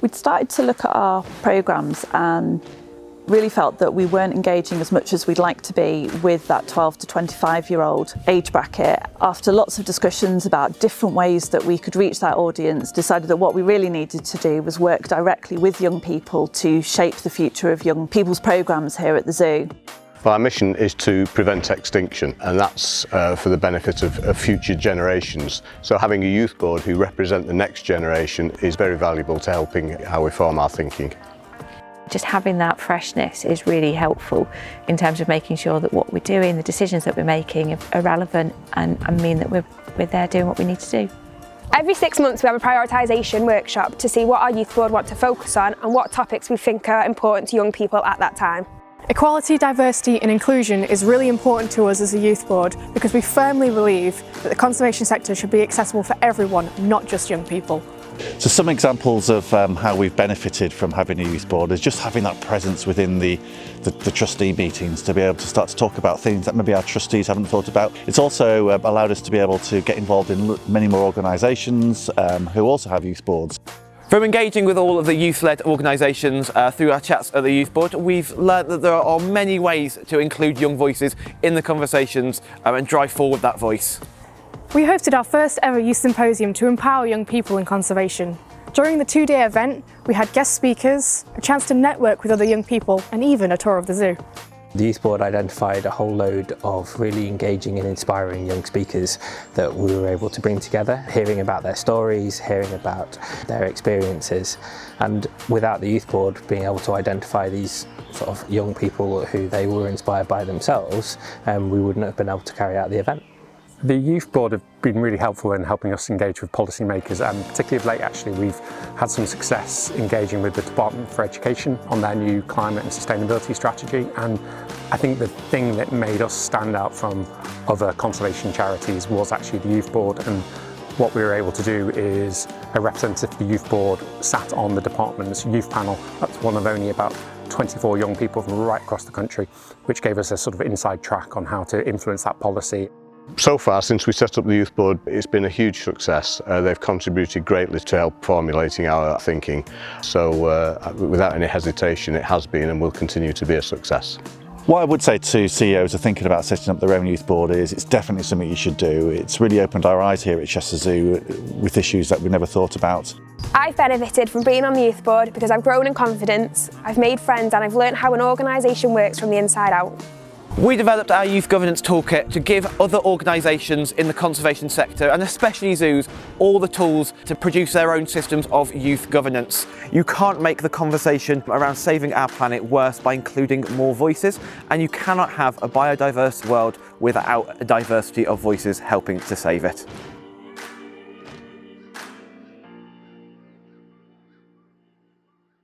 We'd started to look at our programmes and really felt that we weren't engaging as much as we'd like to be with that 12 to 25-year-old age bracket. After lots of discussions about different ways that we could reach that audience, decided that what we really needed to do was work directly with young people to shape the future of young people's programmes here at the zoo. Well, our mission is to prevent extinction, and that's for the benefit of future generations. So having a youth board who represent the next generation is very valuable to helping how we form our thinking. Just having that freshness is really helpful in terms of making sure that what we're doing, the decisions that we're making are relevant and mean that we're there doing what we need to do. Every 6 months we have a prioritisation workshop to see what our youth board want to focus on and what topics we think are important to young people at that time. Equality, diversity and inclusion is really important to us as a youth board because we firmly believe that the conservation sector should be accessible for everyone, not just young people. So some examples of how we've benefited from having a youth board is just having that presence within the trustee meetings to be able to start to talk about things that maybe our trustees haven't thought about. It's also allowed us to be able to get involved in many more organisations who also have youth boards. From engaging with all of the youth-led organisations through our chats at the Youth Board, we've learnt that there are many ways to include young voices in the conversations and drive forward that voice. We hosted our first ever youth symposium to empower young people in conservation. During the 2-day event, we had guest speakers, a chance to network with other young people, and even a tour of the zoo. The Youth Board identified a whole load of really engaging and inspiring young speakers that we were able to bring together, hearing about their stories, hearing about their experiences. And without the Youth Board being able to identify these sort of young people who they were inspired by themselves, we wouldn't have been able to carry out the event. The Youth Board have been really helpful in helping us engage with policymakers, and particularly of late actually we've had some success engaging with the Department for Education on their new climate and sustainability strategy. And I think the thing that made us stand out from other conservation charities was actually the Youth Board, and what we were able to do is a representative of the Youth Board sat on the department's youth panel. That's one of only about 24 young people from right across the country, which gave us a sort of inside track on how to influence that policy. So far, since we set up the Youth Board, it's been a huge success. They've contributed greatly to help formulating our thinking. So without any hesitation, it has been and will continue to be a success. What I would say to CEOs who are thinking about setting up their own youth board is it's definitely something you should do. It's really opened our eyes here at Chester Zoo with issues that we never thought about. I've benefited from being on the youth board because I've grown in confidence, I've made friends and I've learnt how an organisation works from the inside out. We developed our Youth Governance Toolkit to give other organisations in the conservation sector, and especially zoos, all the tools to produce their own systems of youth governance. You can't make the conversation around saving our planet worse by including more voices, and you cannot have a biodiverse world without a diversity of voices helping to save it.